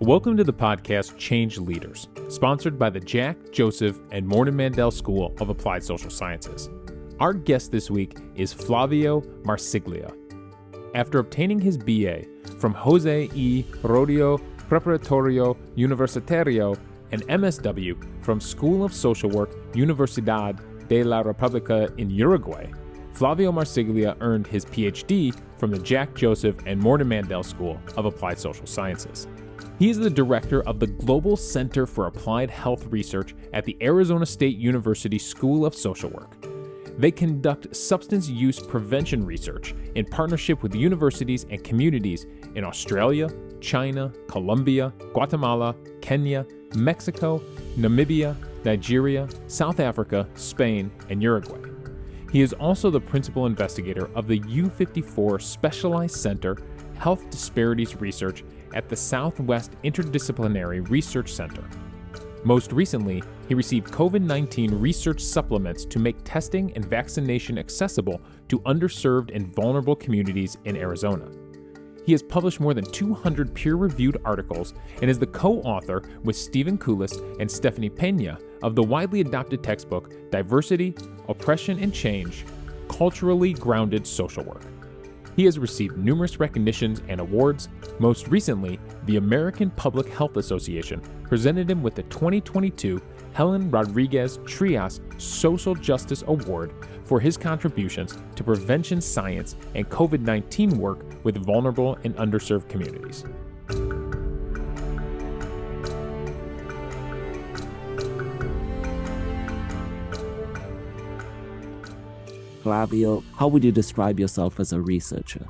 Welcome to the podcast Change Leaders, sponsored by the Jack, Joseph, and Morton Mandel School of Applied Social Sciences. Our guest this week is Flavio Marsiglia. After obtaining his BA from Jose E. Rodio Preparatorio Universitario and MSW from School of Social Work, Universidad de la República in Uruguay, Flavio Marsiglia earned his PhD from the Jack, Joseph, and Morton Mandel School of Applied Social Sciences. He is the director of the Global Center for Applied Health Research at the Arizona State University School of Social Work. They conduct substance use prevention research in partnership with universities and communities in Australia, China, Colombia, Guatemala, Kenya, Mexico, Namibia, Nigeria, South Africa, Spain, and Uruguay. He is also the principal investigator of the U54 Specialized Center Health Disparities Research at the Southwest Interdisciplinary Research Center. Most recently, he received COVID-19 research supplements to make testing and vaccination accessible to underserved and vulnerable communities in Arizona. He has published more than 200 peer-reviewed articles and is the co-author with Stephen Kulis and Stephanie Pena of the widely adopted textbook Diversity, Oppression, and Change: Culturally Grounded Social Work. He has received numerous recognitions and awards. Most recently, the American Public Health Association presented him with the 2022 Helen Rodriguez Trias Social Justice Award for his contributions to prevention science and COVID-19 work with vulnerable and underserved communities. Flavio, how would you describe yourself as a researcher?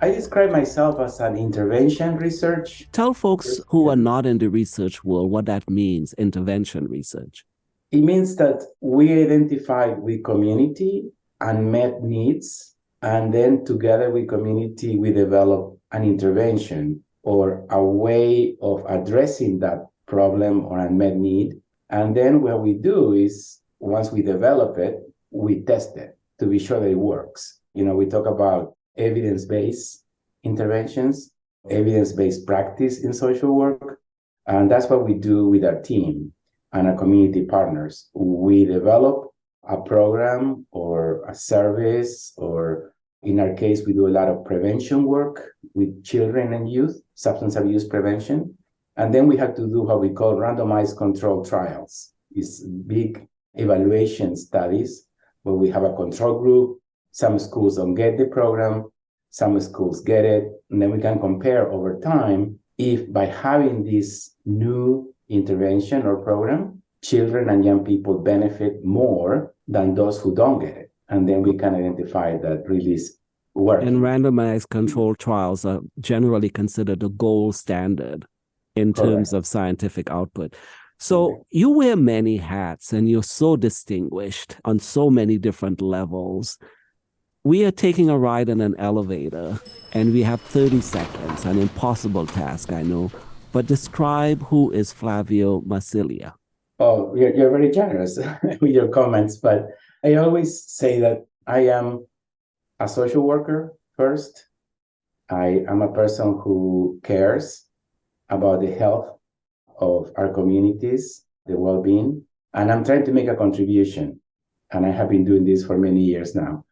I describe myself as an intervention research. Tell folks who are not in the research world what that means, intervention research. It means that we identify with community unmet needs, and then together with community, we develop an intervention or a way of addressing that problem or unmet need. And then what we do is, once we develop it, we test it to be sure that it works. We talk about evidence-based interventions, evidence-based practice in social work, and that's what we do with our team and our community partners. We develop a program or a service, or in our case, we do a lot of prevention work with children and youth, substance abuse prevention. And then we have to do what we call randomized controlled trials. It's big evaluation studies where we have a control group. Some schools don't get the program, some schools get it, and then we can compare over time if by having this new intervention or program, children and young people benefit more than those who don't get it. And then we can identify that really is working. And randomized controlled trials are generally considered the gold standard in terms of scientific output. So you wear many hats and you're so distinguished on so many different levels. We are taking a ride in an elevator and we have 30 seconds, an impossible task, I know, but describe who is Flavio Marsiglia. Oh, you're very generous with your comments, but I always say that I am a social worker first. I am a person who cares about the health of our communities, the well-being, and I'm trying to make a contribution. And I have been doing this for many years now.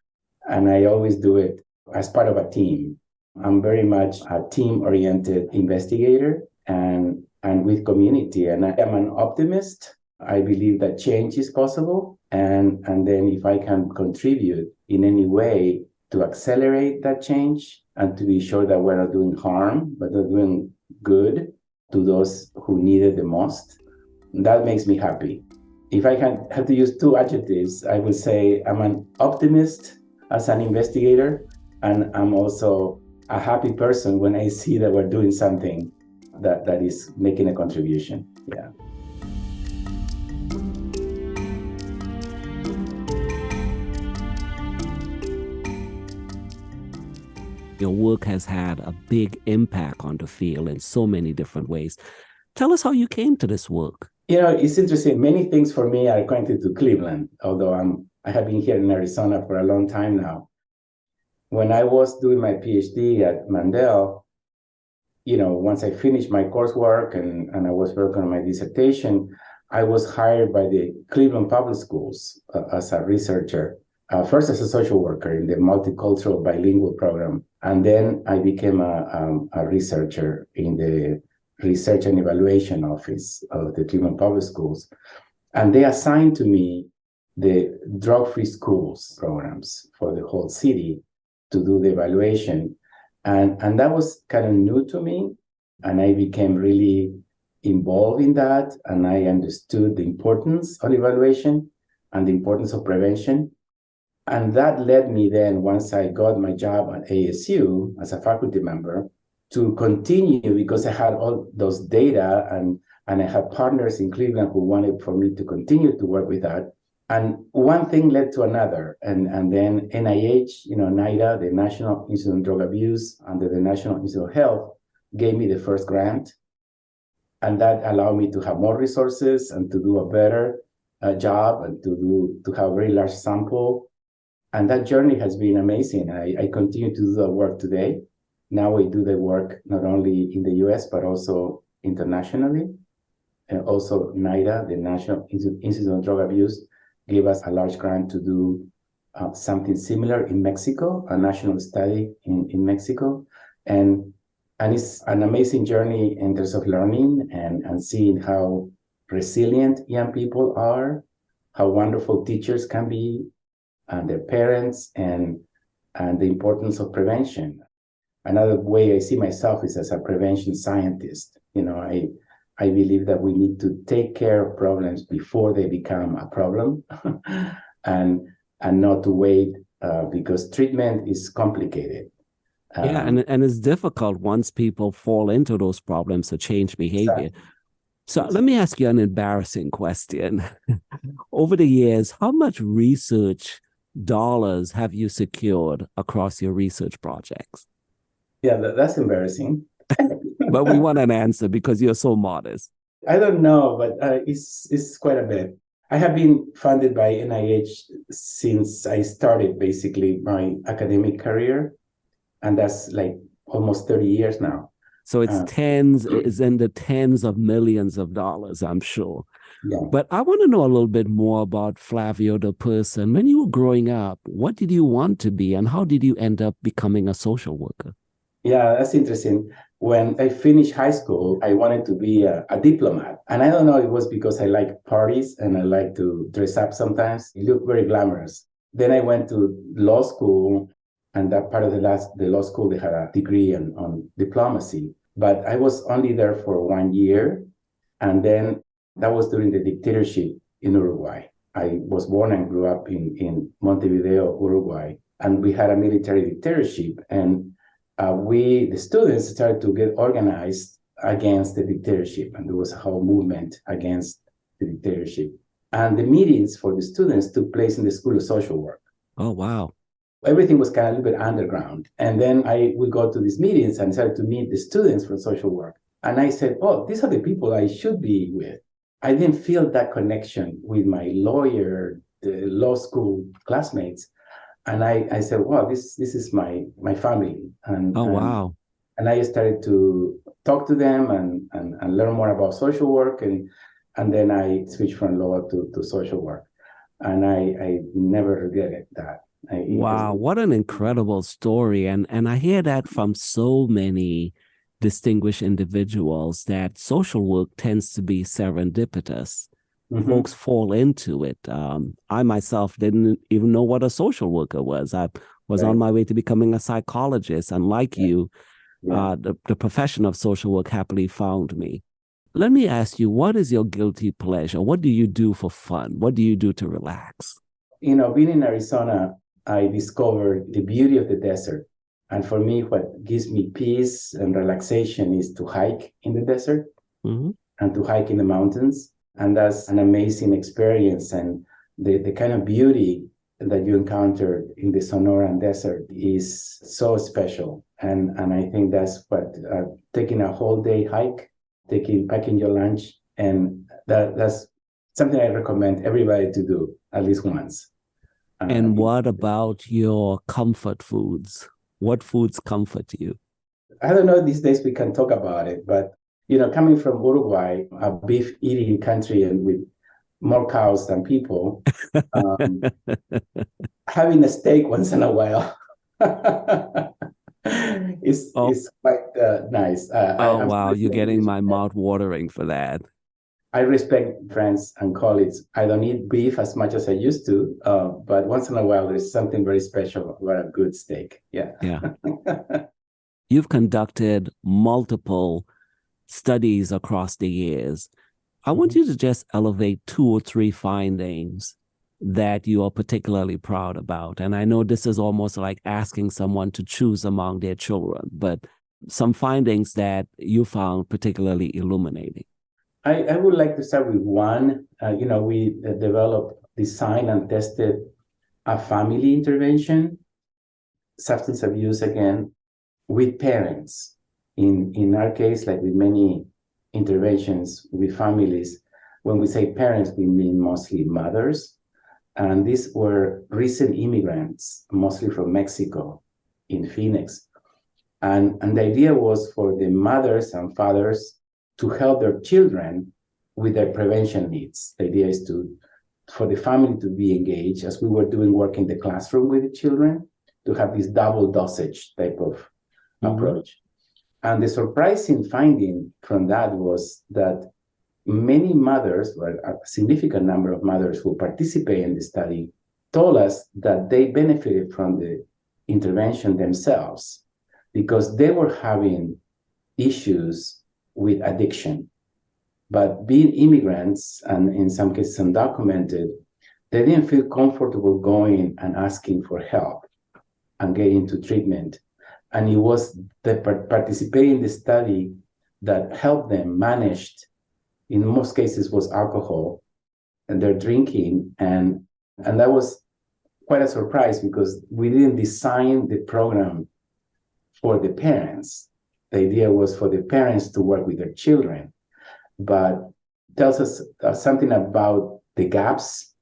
And I always do it as part of a team. I'm very much a team-oriented investigator and with community. And I am an optimist. I believe that change is possible. And then if I can contribute in any way to accelerate that change and to be sure that we're not doing harm, but are doing good to those who need it the most, that makes me happy. If I can have to use two adjectives, I would say I'm an optimist as an investigator, and I'm also a happy person when I see that we're doing something that is making a contribution. Yeah. Your work has had a big impact on the field in so many different ways. Tell us how you came to this work. It's interesting. Many things for me are connected to Cleveland, although I have been here in Arizona for a long time now. When I was doing my PhD at Mandel, once I finished my coursework and I was working on my dissertation, I was hired by the Cleveland Public Schools as a researcher, first as a social worker in the multicultural bilingual program. And then I became a researcher in the Research and Evaluation Office of the Cleveland Public Schools. And they assigned to me the drug-free schools programs for the whole city to do the evaluation. And that was kind of new to me. And I became really involved in that. And I understood the importance of evaluation and the importance of prevention. And that led me then, once I got my job at ASU as a faculty member, to continue, because I had all those data and I had partners in Cleveland who wanted for me to continue to work with that. And one thing led to another. And then NIH, NIDA, the National Institute on Drug Abuse, under the National Institute of Health, gave me the first grant. And that allowed me to have more resources and to do a better job and to have a very large sample. And that journey has been amazing. I continue to do the work today. Now we do the work not only in the US, but also internationally. And also NIDA, the National Institute on Drug Abuse, gave us a large grant to do something similar in Mexico, a national study in Mexico. And it's an amazing journey in terms of learning and seeing how resilient young people are, how wonderful teachers can be, and their parents, and the importance of prevention. Another way I see myself is as a prevention scientist. I believe that we need to take care of problems before they become a problem, and not to wait because treatment is complicated. Yeah, and it's difficult once people fall into those problems to change behavior. Exactly. So let me ask you an embarrassing question. Over the years, how much research dollars have you secured across your research projects? Yeah, that's embarrassing. But we want an answer because you're so modest. I don't know, but it's quite a bit. I have been funded by NIH since I started basically my academic career, and that's like almost 30 years now. So it's in the tens of millions of dollars, I'm sure. Yeah. But I want to know a little bit more about Flavio, the person. When you were growing up, what did you want to be, and how did you end up becoming a social worker? Yeah, that's interesting. When I finished high school, I wanted to be a diplomat. And I don't know, it was because I like parties and I like to dress up sometimes. It looked very glamorous. Then I went to law school, and that part of the law school, they had a degree on diplomacy. But I was only there for 1 year. And then that was during the dictatorship in Uruguay. I was born and grew up in Montevideo, Uruguay. And we had a military dictatorship. And the students started to get organized against the dictatorship. And there was a whole movement against the dictatorship. And the meetings for the students took place in the School of Social Work. Oh, wow. Everything was kind of a little bit underground. And then I would go to these meetings and started to meet the students from social work. And I said, oh, these are the people I should be with. I didn't feel that connection with my the law school classmates. And I said, wow, this is my family. Wow. And I started to talk to them and learn more about social work. And then I switched from law to social work. And I never regretted that. Wow, what an incredible story. And I hear that from so many distinguished individuals that social work tends to be serendipitous. Mm-hmm. Folks fall into it. I myself didn't even know what a social worker was. I was on my way to becoming a psychologist. And like you, the profession of social work happily found me. Let me ask you, what is your guilty pleasure? What do you do for fun? What do you do to relax? Being in Arizona, I discovered the beauty of the desert. And for me, what gives me peace and relaxation is to hike in the desert and to hike in the mountains. And that's an amazing experience. And the kind of beauty that you encounter in the Sonoran Desert is so special. And I think that's what taking a whole day hike, packing your lunch, and that's something I recommend everybody to do at least once. And what about your comfort foods? What foods comfort you? I don't know these days we can talk about it, but coming from Uruguay, a beef eating country and with more cows than people, um, having a steak once in a while Oh, is quite nice. oh I'm wow, sorry you're for getting English. my mouth watering for that. I respect friends and colleagues. I don't eat beef as much as I used to, but once in a while there's something very special about a good steak. Yeah. Yeah. You've conducted multiple studies across the years. I want you to just elevate 2 or 3 findings that you are particularly proud about. And I know this is almost like asking someone to choose among their children, but some findings that you found particularly illuminating. I would like to start with one. We developed, designed, and tested a family intervention, substance abuse again, with parents. In our case, like with many interventions with families, when we say parents, we mean mostly mothers. And these were recent immigrants, mostly from Mexico, in Phoenix. And the idea was for the mothers and fathers to help their children with their prevention needs. The idea is for the family to be engaged, as we were doing work in the classroom with the children, to have this double dosage type of approach. And the surprising finding from that was that many mothers, or a significant number of mothers who participate in the study, told us that they benefited from the intervention themselves because they were having issues with addiction. But being immigrants, and in some cases undocumented, they didn't feel comfortable going and asking for help and getting into treatment. And it was the participating in the study that helped them managed, in most cases, was alcohol and their drinking. And that was quite a surprise because we didn't design the program for the parents. The idea was for the parents to work with their children, but tells us something about the gaps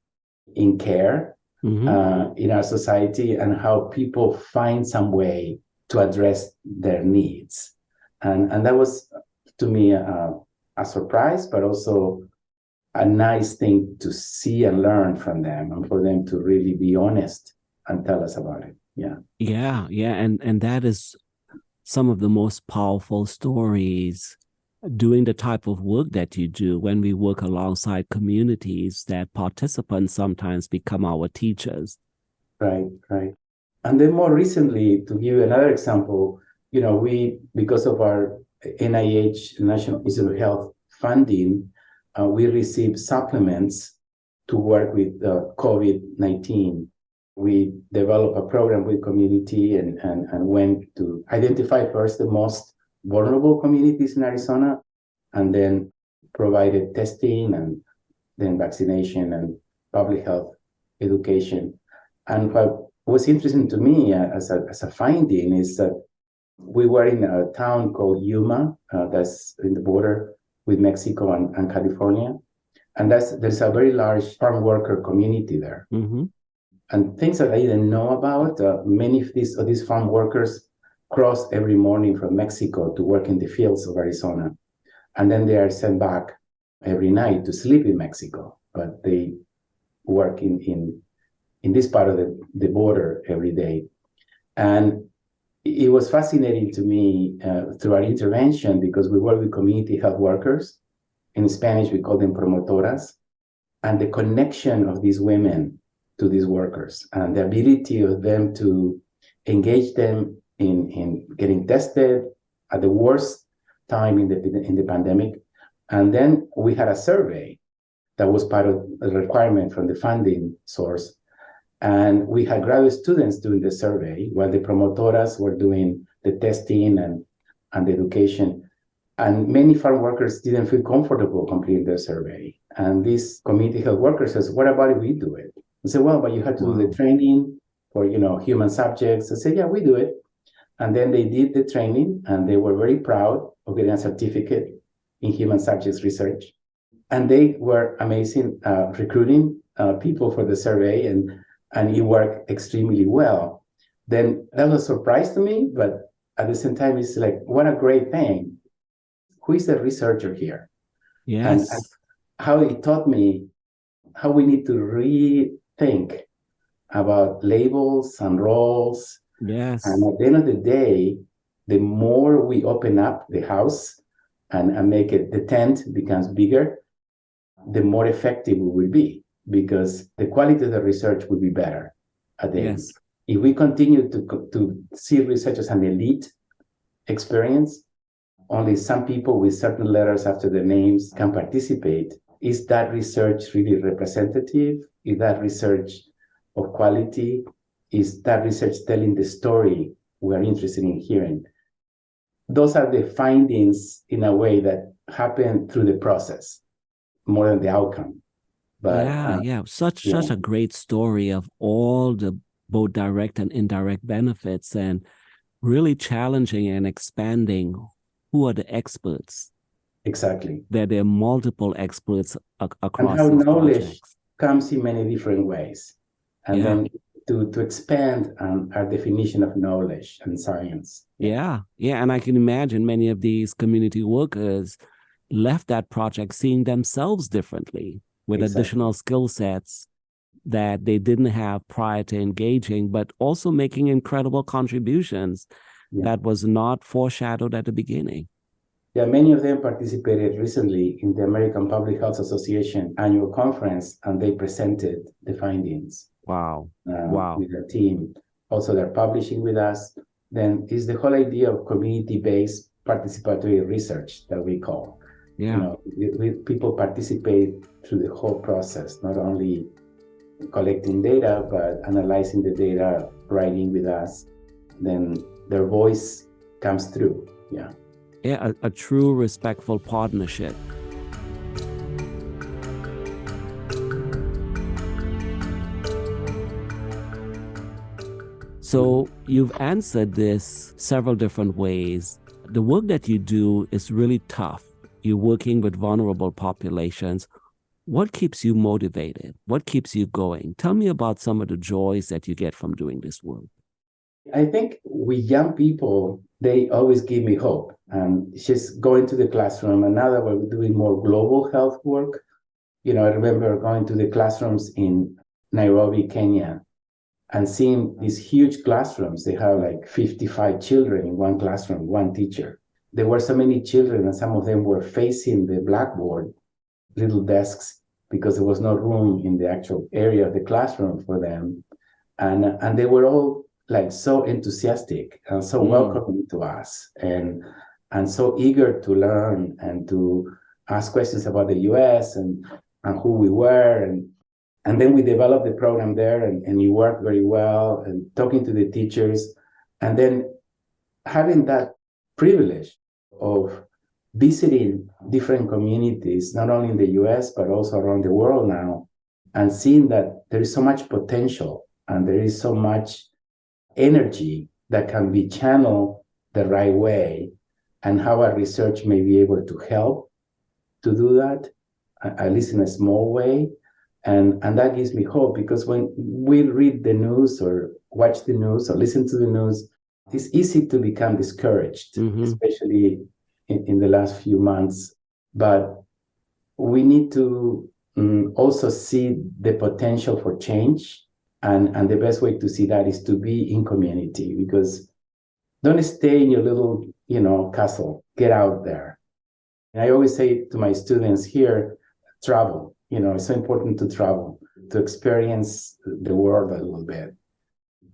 in care in our society and how people find some way to address their needs. And that was, to me, a surprise, but also a nice thing to see and learn from them, and for them to really be honest and tell us about it. Yeah. Yeah. And that is some of the most powerful stories doing the type of work that you do when we work alongside communities that participants sometimes become our teachers. Right. And then more recently, to give you another example, we, because of our NIH, National Institute of Health funding, we received supplements to work with COVID-19. We developed a program with community and went to identify first the most vulnerable communities in Arizona, and then provided testing and then vaccination and public health education. And what was interesting to me as a finding is that we were in a town called Yuma, that's in the border with Mexico and California. And there's a very large farm worker community there. And things that I didn't know about, many of these farm workers cross every morning from Mexico to work in the fields of Arizona. And then they are sent back every night to sleep in Mexico. But they work in this part of the border every day. And it was fascinating to me through our intervention, because we work with community health workers. In Spanish, we call them promotoras. And the connection of these women to these workers and the ability of them to engage them in getting tested at the worst time in the pandemic. And then we had a survey that was part of the requirement from the funding source. And we had graduate students doing the survey while the promotoras were doing the testing and the education. And many farm workers didn't feel comfortable completing their survey. And this community health worker says, what about if we do it? I said, well, but you have to do the training for, human subjects. I said, yeah, we do it. And then they did the training, and they were very proud of getting a certificate in human subjects research. And they were amazing recruiting people for the survey, and it worked extremely well. Then that was a surprise to me, but at the same time, it's like, what a great thing. Who is the researcher here? And Yes. how it taught me how we need to rethink about labels and roles. And Yes. at the end of the day, the more we open up the house and make it, the tent becomes bigger, the more effective we will be, because the quality of the research will be better at the end. Yes. If we continue to see research as an elite experience, only some people with certain letters after their names can participate. Is that research really representative? Is that research of quality? Is that research telling the story we are interested in hearing? Those are the findings in a way that happen through the process more than the outcome. But Yeah, yeah. Such yeah, a great story of all the both direct and indirect benefits, and really challenging and expanding who are the experts. exactly. There are multiple experts And across how these knowledge projects. comes in many different ways. And Yeah. then to expand on our definition of knowledge and science. Yeah, Yeah, yeah. And I can imagine many of these community workers left that project seeing themselves differently with exactly. additional skill sets that they didn't have prior to engaging, but also making incredible contributions Yeah. that was not foreshadowed at the beginning. Yeah, many of them participated recently in the American Public Health Association annual conference, and they presented the findings Wow. Wow. with their team. Also, they're publishing with us. Then is the whole idea of community-based participatory research that we call. You Yeah. know, people participate through the whole process, not only collecting data, but analyzing the data, writing with us. Then their voice comes through. Yeah. Yeah, a true respectful partnership. So you've answered this several different ways. The work that you do is really tough. You're working with vulnerable populations. What keeps you motivated? What keeps you going? Tell me about some of the joys that you get from doing this work. I think with young people, they always give me hope. And just going to the classroom, and now that we're doing more global health work, you know, I remember going to the classrooms in Nairobi, Kenya, and seeing these huge classrooms. They have like 55 children in one classroom, one teacher. There were so many children, and some of them were facing the blackboard, little desks, because there was no room in the actual area of the classroom for them. And they were all like so enthusiastic and so welcoming to us, and so eager to learn and to ask questions about the US and who we were. And then we developed the program there, and it worked very well, and talking to the teachers, and then having that privilege of visiting different communities, not only in the US, but also around the world now, and seeing that there is so much potential and there is so much energy that can be channeled the right way, and how our research may be able to help to do that, at least in a small way. And that gives me hope, because when we read the news or watch the news or listen to the news, it's easy to become discouraged, especially in the last few months. But we need to also see the potential for change. And the best way to see that is to be in community, because don't stay in your little, castle. Get out there. And I always say to my students here, travel. It's so important to travel, to experience the world a little bit.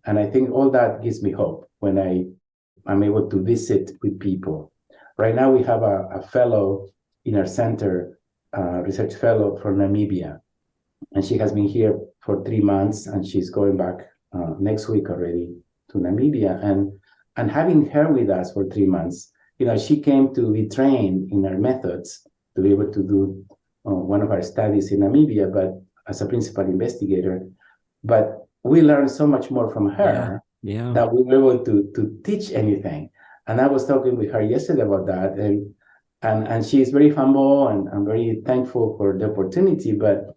And I think all that gives me hope when I'm able to visit with people. Right now, we have a fellow in our center, research fellow from Namibia, and she has been here for 3 months, and she's going back next week already to Namibia. And having her with us for 3 months, she came to be trained in our methods to be able to do one of our studies in Namibia, but as a principal investigator. But we learned so much more from her that we were able to teach anything. And I was talking with her yesterday about that, and she is very humble, and I'm very thankful for the opportunity. But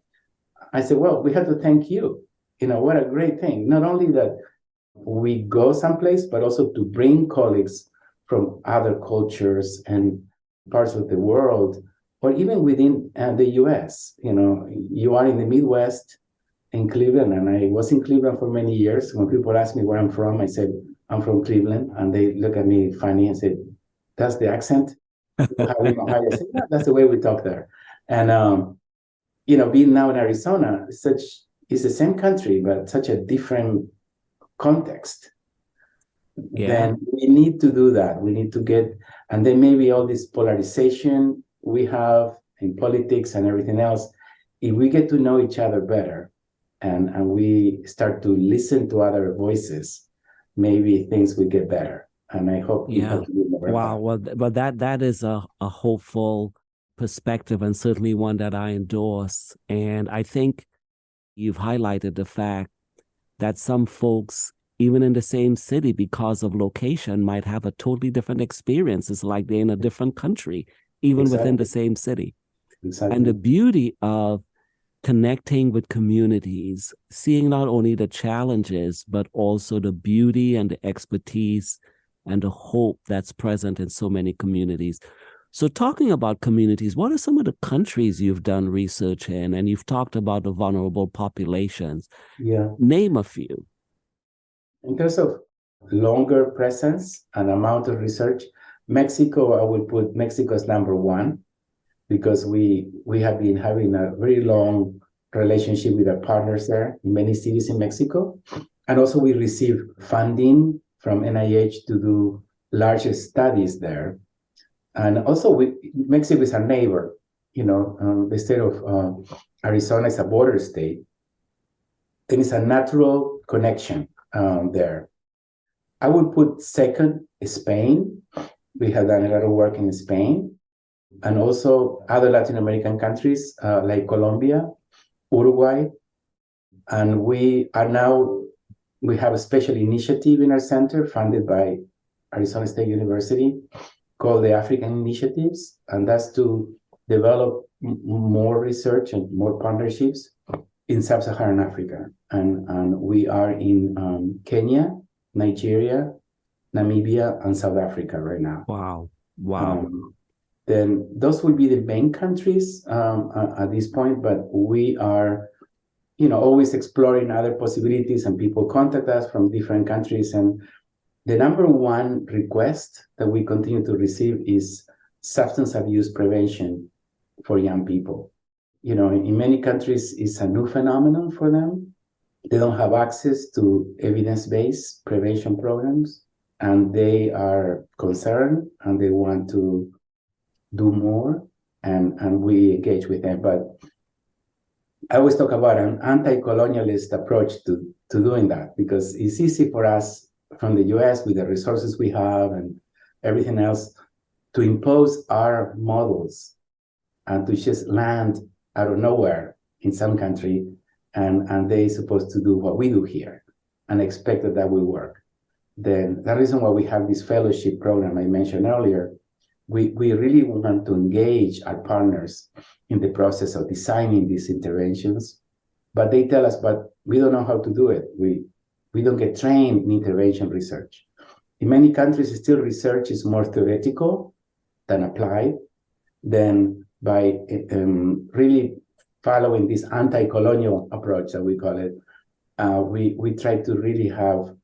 I said, well, we have to thank you. What a great thing. Not only that we go someplace, but also to bring colleagues from other cultures and parts of the world, or even within the US. You are in the Midwest, in Cleveland, and I was in Cleveland for many years. When people ask me where I'm from, I said, I'm from Cleveland, and they look at me funny and say, that's the accent? How in Ohio? I said, yeah, that's the way we talk there. And, being now in Arizona, it's the same country, but such a different context. Yeah. Then we need to do that. We need to get, and then maybe all this polarization we have in politics and everything else, if we get to know each other better and we start to listen to other voices, maybe things will get better. And I hope we have to do more. Wow. Well, that is a hopeful perspective, and certainly one that I endorse. And I think you've highlighted the fact that some folks, even in the same city, because of location, might have a totally different experience. It's like they're in a different country, even within the same city. Exactly. And the beauty of connecting with communities, seeing not only the challenges, but also the beauty and the expertise and the hope that's present in so many communities. So talking about communities, what are some of the countries you've done research in? And you've talked about the vulnerable populations. Yeah. Name a few. In terms of longer presence and amount of research, Mexico, I would put Mexico as number one, because we have been having a very long relationship with our partners there in many cities in Mexico. And also we receive funding from NIH to do larger studies there. And also Mexico is our neighbor. The state of Arizona is a border state. And it's a natural connection there. I would put second Spain. We have done a lot of work in Spain, and also other Latin American countries like Colombia, Uruguay. And we have a special initiative in our center funded by Arizona State University called the African Initiatives, and that's to develop more research and more partnerships in Sub-Saharan Africa. And we are in Kenya, Nigeria, Namibia, and South Africa right now. Wow. Then those will be the main countries at this point, but we are, always exploring other possibilities, and people contact us from different countries. And the number one request that we continue to receive is substance abuse prevention for young people. In many countries, it's a new phenomenon for them. They don't have access to evidence-based prevention programs, and they are concerned and they want to do more, and we engage with them. But I always talk about an anti-colonialist approach to doing that, because it's easy for us from the US with the resources we have and everything else to impose our models and to just land out of nowhere in some country, and they're supposed to do what we do here and expect that will work. Then the reason why we have this fellowship program I mentioned earlier, we really want to engage our partners in the process of designing these interventions, but they tell us, but we don't know how to do it. We don't get trained in intervention research. In many countries, still research is more theoretical than applied. Then by really following this anti-colonial approach that we call it, we try to really have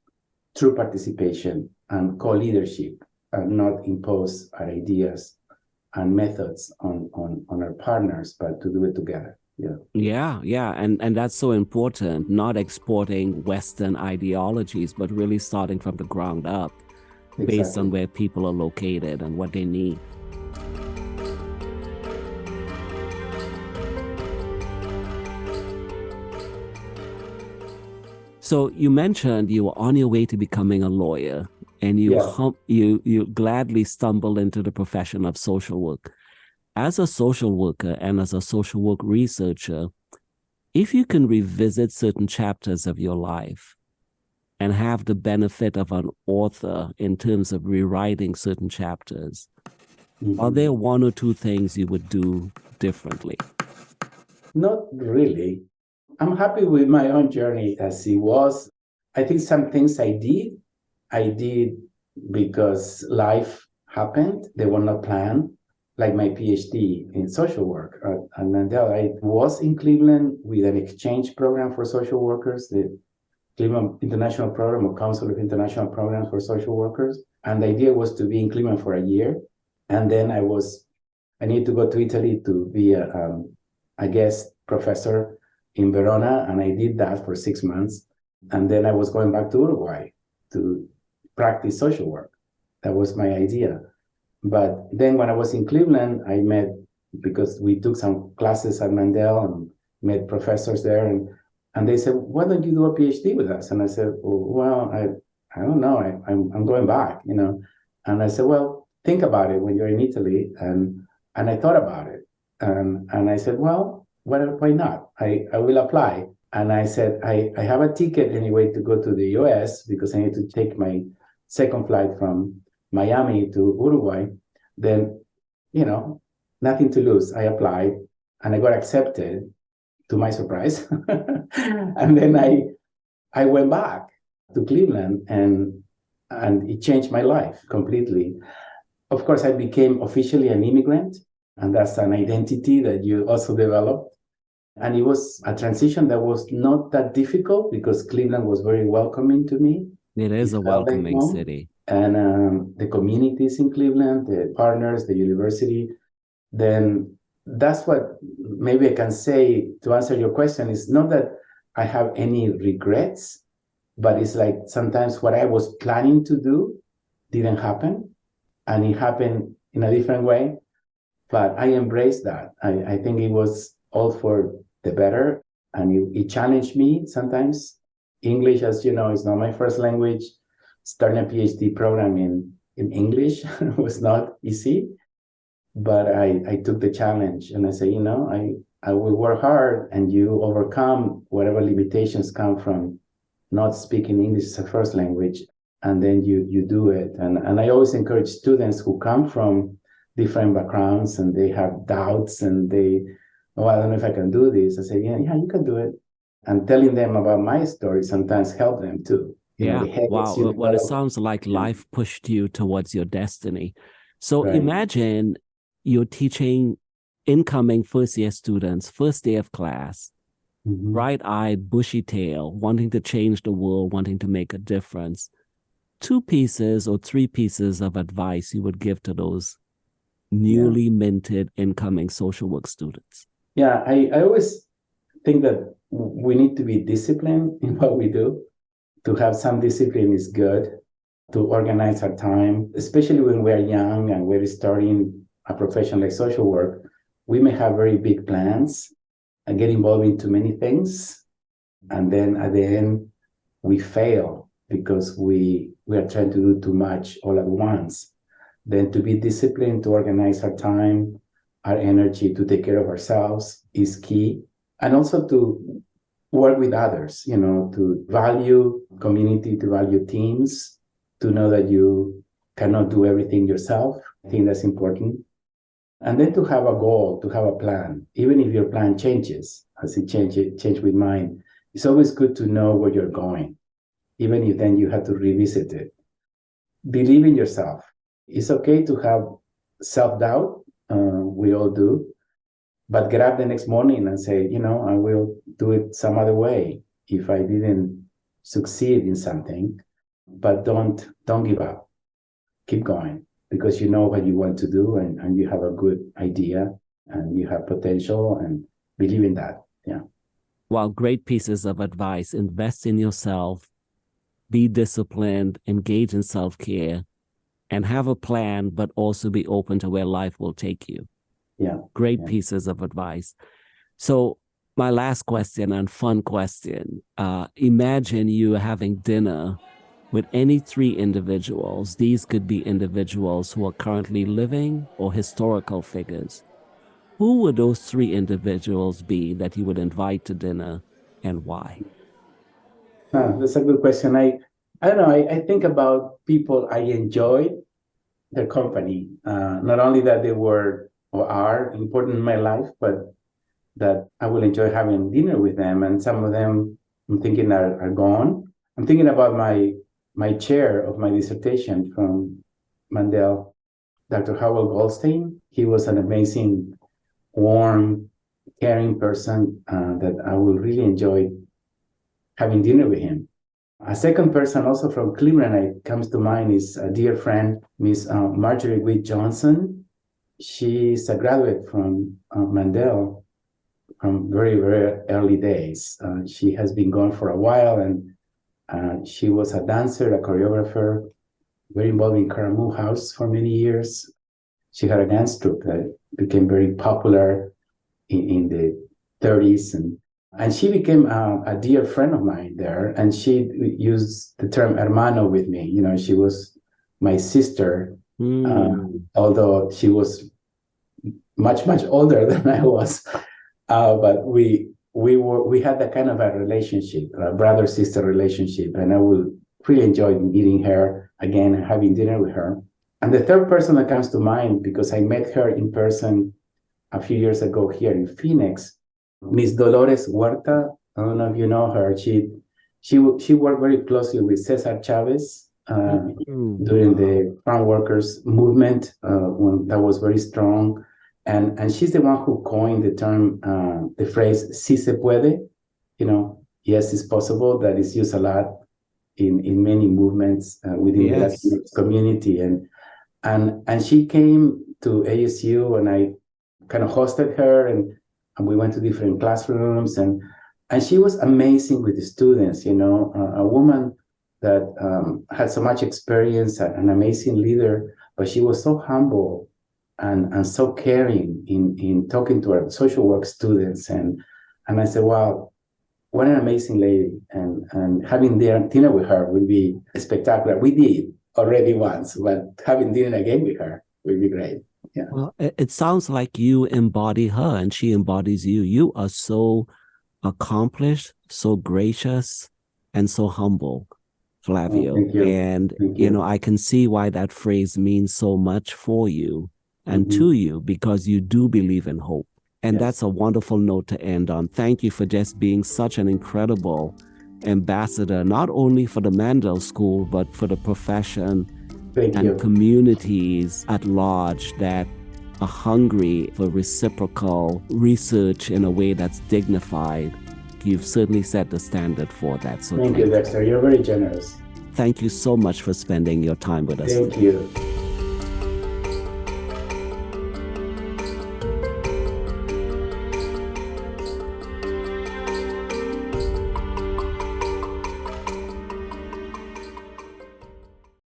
true participation and co-leadership, and not impose our ideas and methods on our partners, but to do it together. Yeah. And that's so important, not exporting Western ideologies, but really starting from the ground up, based on where people are located and what they need. So you mentioned you were on your way to becoming a lawyer, and you gladly stumbled into the profession of social work. As a social worker and as a social work researcher, if you can revisit certain chapters of your life and have the benefit of an author in terms of rewriting certain chapters, are there one or two things you would do differently? Not really. I'm happy with my own journey as it was. I think some things I did because life happened. They were not planned, like my PhD in social work at Mandel. I was in Cleveland with an exchange program for social workers, the Cleveland International Program or Council of International Programs for Social Workers. And the idea was to be in Cleveland for a year. And then I need to go to Italy to be a guest professor in Verona. And I did that for 6 months. And then I was going back to Uruguay to practice social work. That was my idea. But then when I was in Cleveland, I met, because we took some classes at Mandel and met professors there, and they said, why don't you do a PhD with us? And I said, well, I don't know. I'm going back, you know. And I said, well, think about it when you're in Italy. And I thought about it. And I said, well, why not? I will apply. And I said, I have a ticket anyway to go to the US because I need to take my second flight from Miami to Uruguay. Then, you know, nothing to lose. I applied and I got accepted, to my surprise. And then I went back to Cleveland and it changed my life completely. Of course, I became officially an immigrant, and that's an identity that you also develop. And it was a transition that was not that difficult because Cleveland was very welcoming to me. It is a welcoming city. And the communities in Cleveland, the partners, the university, then that's what maybe I can say to answer your question. Is not that I have any regrets, but it's like sometimes what I was planning to do didn't happen, and it happened in a different way. But I embraced that. I think it was all for the better, and it challenged me sometimes. English, as you know, is not my first language. Starting a PhD program in English was not easy, but I took the challenge and I say, you know, I will work hard, and you overcome whatever limitations come from not speaking English as a first language, and then you do it. And I always encourage students who come from different backgrounds and they have doubts and I don't know if I can do this. I say, yeah, you can do it. And telling them about my story sometimes help them too. Yeah. Wow. Well, it sounds like life pushed you towards your destiny. So imagine you're teaching incoming first-year students, first day of class, bright-eyed, bushy-tailed, wanting to change the world, wanting to make a difference. 2 pieces or 3 pieces of advice you would give to those newly minted incoming social work students? Yeah, I always think that we need to be disciplined in what we do. To have some discipline is good, to organize our time, especially when we're young and we're starting a profession like social work. We may have very big plans and get involved in too many things. And then at the end, we fail because we are trying to do too much all at once. Then to be disciplined, to organize our time, our energy, to take care of ourselves is key. And also to work with others, you know, to value community, to value teams, to know that you cannot do everything yourself. I think that's important. And then to have a goal, to have a plan, even if your plan changes, as it changed with mine. It's always good to know where you're going, even if then you have to revisit it. Believe in yourself. It's okay to have self-doubt. We all do. But get up the next morning and say, you know, I will do it some other way if I didn't succeed in something. But don't give up. Keep going, because you know what you want to do, and you have a good idea and you have potential, and believe in that. Yeah. Well, great pieces of advice. Invest in yourself, be disciplined, engage in self-care, and have a plan, but also be open to where life will take you. Yeah. Great pieces of advice. So my last question and fun question, imagine you having dinner with any 3 individuals. These could be individuals who are currently living or historical figures. Who would those 3 individuals be that you would invite to dinner, and why? That's a good question. I don't know. I think about people I enjoyed their company. Not only that they were or are important in my life, but that I will enjoy having dinner with them. And some of them I'm thinking are gone. I'm thinking about my my chair of my dissertation from Mandel, Dr. Howell Goldstein. He was an amazing, warm, caring person that I will really enjoy having dinner with him. A second person also from Cleveland that comes to mind is a dear friend, Miss Marjorie Witt Johnson. She's a graduate from Mandel from very, very early days. She has been gone for a while, and she was a dancer, a choreographer, very involved in Karamu House for many years. She had a dance troupe that became very popular in the 30s, and she became a dear friend of mine there, and she used the term hermano with me. You know, she was my sister, although she was much, much older than I was. But we had that kind of a relationship, a brother-sister relationship, and I will really enjoy meeting her again and having dinner with her. And the third person that comes to mind, because I met her in person a few years ago here in Phoenix, Miss Dolores Huerta. I don't know if you know her. She worked very closely with Cesar Chavez during the farm workers movement when that was very strong. And she's the one who coined the term, the phrase "si se puede," you know, yes, it's possible, that is used a lot in many movements within the Latinx community. And she came to ASU, and I kind of hosted her, and we went to different classrooms, and she was amazing with the students, you know, a woman that had so much experience, an amazing leader, but she was so humble and so caring in talking to our social work students. And I said, wow, what an amazing lady. And having dinner with her would be spectacular. We did already once, but having dinner again with her would be great. Yeah. Well, it sounds like you embody her and she embodies you. You are so accomplished, so gracious, and so humble, Flavio. Thank you. And, Thank you. I can see why that phrase means so much for you and to you, because you do believe in hope. And that's a wonderful note to end on. Thank you for just being such an incredible ambassador, not only for the Mandel School, but for the profession and communities at large that are hungry for reciprocal research in a way that's dignified. You've certainly set the standard for that. So thank you, Dexter. You're very generous. Thank you so much for spending your time with us. Thank you.